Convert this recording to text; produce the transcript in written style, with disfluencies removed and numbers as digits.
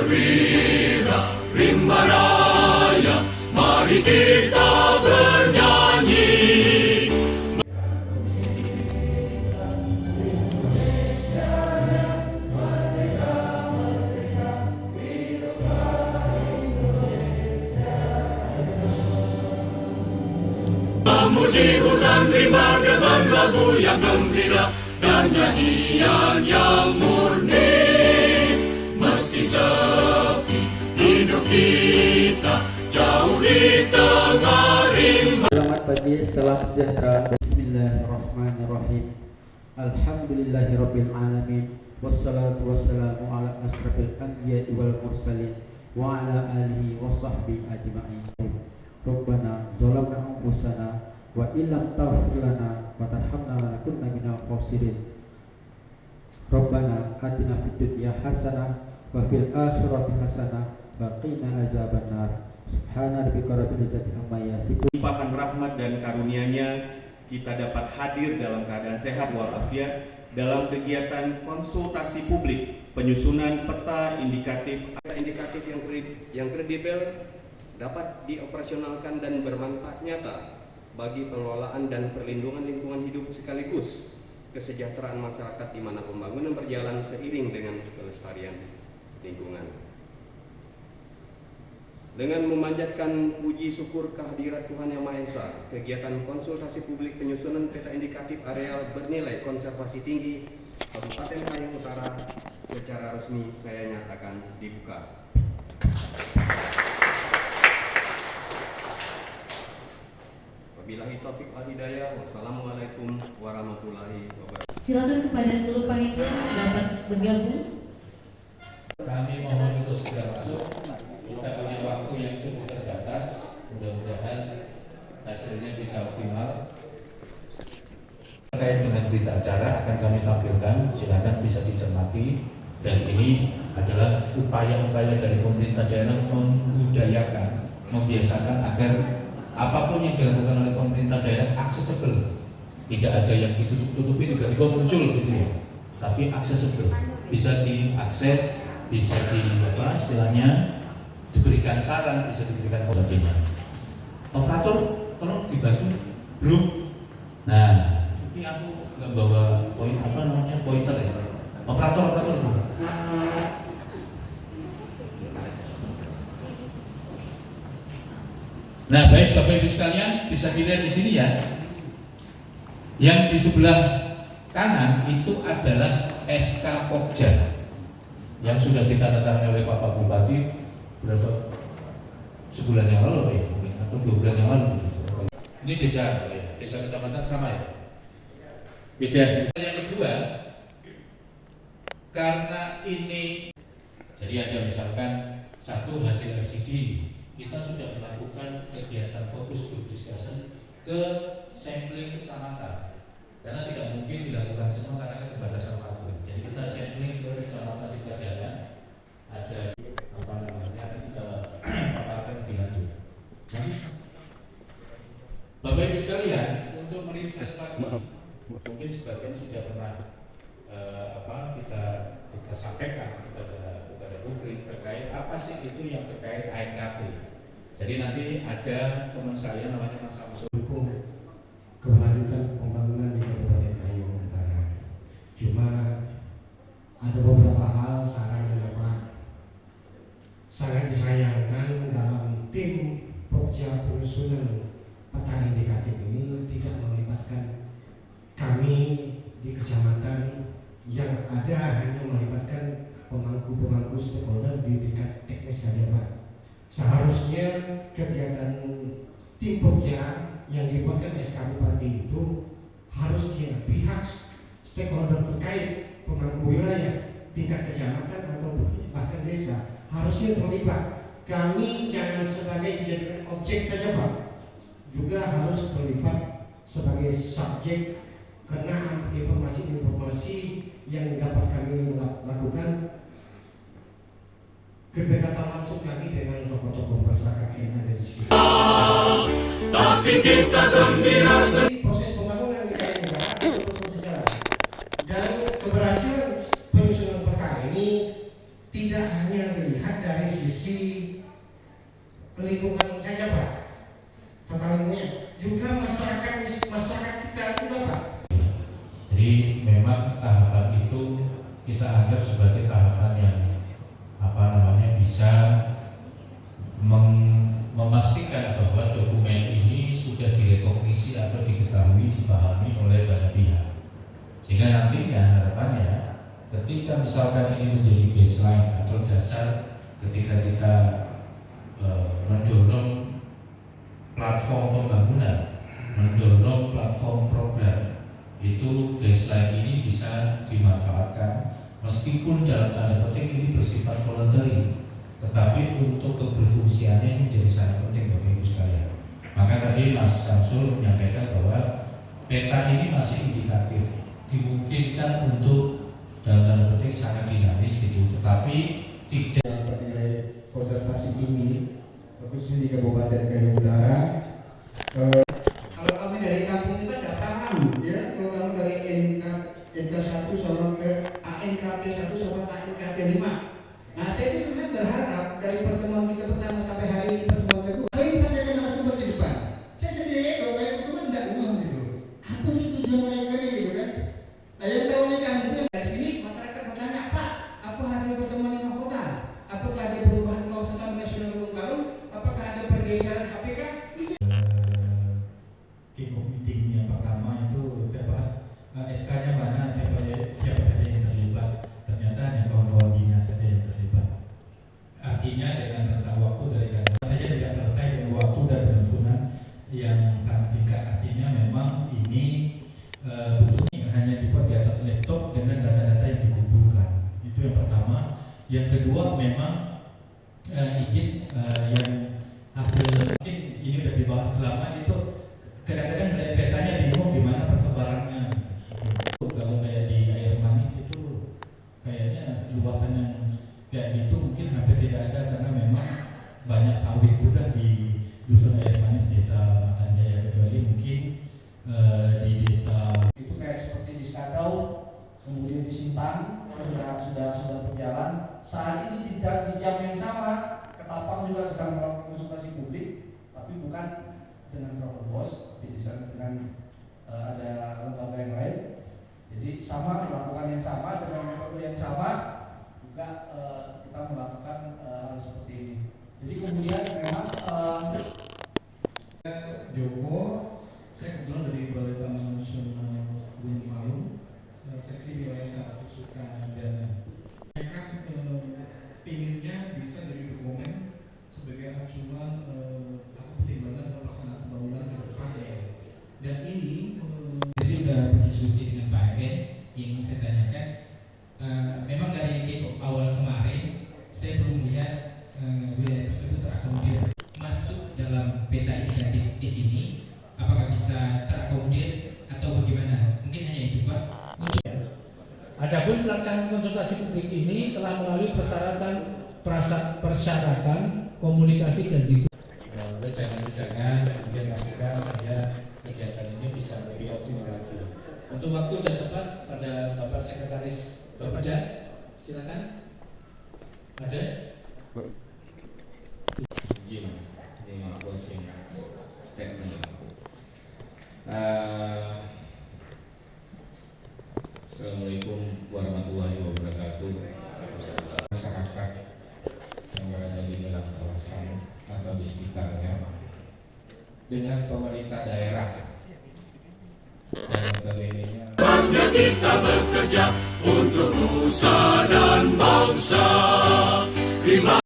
perwira rimba raya, mari kita bernyanyi. Memuji hutan rimba dengan lagu yang gembira dan nyanyian yang murni. Meski sepi hidup kita jauh di tengah rimba. Selamat pagi, salam sejahtera. Bismillahirrahmanirrahim. Alhamdulillahirabbil alamin. Wassalatu wassalamu ala asrofil anbiya'i wal mursalin wa ala alihi wa sahbihi ajma'in. Rabbana zalamna anfusana wa illam taghfir lana wa tarhamna lanakunanna minal khasirin. Rabbana atina fid dunya hasanah wa fil akhirati hasanah wa qina azabannar. Subhana rabbika rabbil izzati amma yasifun. Limpahan rahmat dan karunia-Nya kita dapat hadir dalam keadaan sehat walafiat dalam kegiatan konsultasi publik penyusunan peta indikatif yang kredibel dapat dioperasionalkan dan bermanfaat nyata bagi pengelolaan dan perlindungan lingkungan hidup sekaligus kesejahteraan masyarakat di mana pembangunan berjalan seiring dengan kelestarian lingkungan. Dengan memanjatkan puji syukur kehadirat Tuhan Yang Maha Esa, kegiatan konsultasi publik penyusunan peta indikatif areal bernilai konservasi tinggi Kabupaten Kayong Utara secara resmi saya nyatakan dibuka. Wabillahi taufiq wal hidayah. Wassalamualaikum warahmatullahi wabarakatuh. Silakan kepada seluruh panitia dapat bergabung. Kami mohon untuk segera masuk. Kita punya waktu yang cukup terbatas. Mudah-mudahan hasilnya bisa optimal. Terkait dengan berita acara akan kami tampilkan. Silakan bisa dicermati. Dan ini adalah upaya-upaya dari pemerintah daerah membudayakan, membiasakan agar apapun yang dilakukan oleh pemerintah daerah aksesibel, tidak ada yang ditutup-tutupi tiba-tiba muncul gitu ya, tapi aksesibel, bisa diakses, bisa istilahnya diberikan saran, bisa diberikan sebagainya. Operator, tolong dibantu, belum? Nah, ini aku nggak bawa pointer ya. Operator. Nah, baik Bapak Ibu sekalian, bisa dilihat di sini ya. Yang di sebelah kanan itu adalah SK Pokja yang sudah ditandatangani oleh Bapak Bupati berapa sebulan yang lalu ya, mungkin atau 2 bulan yang lalu. Ini desa kecamatan sama ya. Beda. Yang kedua, karena ini jadi ada misalkan satu hasil RGD, kita sudah melakukan kegiatan fokus group discussion ke sampling kecamatan karena tidak mungkin dilakukan semua karena keterbatasan waktu. Jadi kita sampling ke kecamatan di Padang, ada kita paparkan lebih lanjut. Bapak Ibu sekalian, untuk merefresh lagi, mungkin sebagian sudah pernah kita sampaikan kepada publik terkait apa sih itu yang terkait ANKP. Jadi nanti ada teman saya namanya Mas Samsul. Keberlanjutan pembangunan di Kabupaten Kayong Utara. Cuma ada beberapa hal sangat disayangkan dalam tim Pokja penyusunan peta indikatif ini tidak melibatkan kami di kecamatan, yang ada hanya melibatkan pemangku stakeholder di tingkat teknis saja Pak. Seharusnya kegiatan tim Pokja yang dibuatkan SK Bupati itu harusnya pihak stakeholder terkait, pemangku wilayah tingkat kecamatan atau bahkan desa harusnya terlibat. Kami jangan sebagai dijadikan objek saja Pak, juga harus terlibat sebagai subjek karena informasi-informasi yang dapat kami lakukan kedekatan langsung kami dengan tokoh-tokoh masyarakat yang ada di sini. Tapi kita gembira. Proses pembangunan di Kayong Utara terus berjalan dan keberhasilan penyusunan perkara ini tidak hanya dilihat anggap sebagai tahapan yang bisa memastikan bahwa dokumen ini sudah direkognisi atau diketahui, dipahami oleh banyak pihak. Sehingga nantinya harapannya ketika misalkan ini menjadi baseline atau dasar ketika kita mendorong platform pembangunan, mendorong platform program, itu baseline ini bisa dimanfaatkan meskipun dalam tanda petik ini bersifat voluntary, tetapi untuk keberfungsiannya ini menjadi sangat penting Bapak Ibu sekalian. Maka tadi Mas Samsul menyampaikan bahwa peta ini masih indikatif, dimungkinkan untuk dalam tanda petik sangat dinamis gitu, tetapi tidak nilai konservasi tinggi khususnya di Kabupaten Kayu Udara. Kalau kami dari kampung itu tidak paham ya, kalau kamu dari NK1 sama ke ANKP 1 sama ANKP 5. Nah saya itu sebenarnya berharap dari pertemuan kita pertama sampai hari ini pertemuan kedua, kalau ini sampaikan narasumber di depan, saya sendiri kalau kayak pertemuan tidak umum gitu. Apa sih tujuan mereka gitu kan? Nah yang tahu nih kan itu dari sini masyarakat bertanya, Pak, apa hasil pertemuan lima kota? Apakah ada perubahan kawasan nasional Gunung Galung? Apakah ada pergeseran KPK? Kick-off meeting yang pertama itu saya bahas SK-nya mana, siapa saja yang terlibat. Ternyata hanya kawan-kawan dinas saja yang terlibat. Artinya dengan rentang waktu dari data saja tidak selesai dengan waktu dan penyusunan yang sangat singkat. Artinya memang ini butuhnya hanya dibuat di atas laptop dengan data-data yang dikumpulkan. Itu yang pertama. Yang kedua memang izin yang hasil mungkin ini sudah dibahas lama itu kadang-kadang dari petanya bingung di mana persebarannya. Kalau kayak di air manis itu kayaknya luasan yang kayak gitu mungkin hampir tidak ada karena memang banyak sawit sudah di dusun air manis desa Matan Jaya, kecuali mungkin di desa itu kayak seperti di Skadau, kemudian di Sintang sudah berjalan. Saat ini tidak di jam yang sama, Ketapang juga sedang melakukan konsultasi publik, tapi bukan dengan Provos, tapi di sana dengan ada lembaga yang lain. Jadi sama, melakukan yang sama dengan metode yang sama juga kita melakukan hal seperti ini. Jadi kemudian memang Joko, saya kebetulan dari Balai Taman Nasional Gunung Galung, seksi wilayah Suka dan mereka pinginnya bisa dari dokumen sebagai acuan pertimbangan dalam pelaksanaan pembangunan ke depan ya. Dan ini jadi sudah berdiskusi dengan Pak Eden yang saya tanyakan. Memang dari kick-off awal kemarin saya belum lihat wilayah tersebut terakomodir masuk dalam peta indikatif di sini. Apakah bisa terakomodir atau bagaimana? Mungkin hanya itu Pak. Adapun pelaksanaan konsultasi publik ini telah melalui persyaratan komunikasi dan diskusi. Rencana-rencana kemudian masukan saja kegiatan ini bisa lebih optimal lagi. Untuk waktu dan tempat pada Bapak Sekretaris Bapeda, silakan. Ada? Izin, ini closing statement. Assalamualaikum warahmatullahi wabarakatuh. Masyarakat yang berada di dalam kawasan atau di sekitarnya dengan pemerintah daerah dan notabene-nya kita bekerja untuk nusa dan bangsa.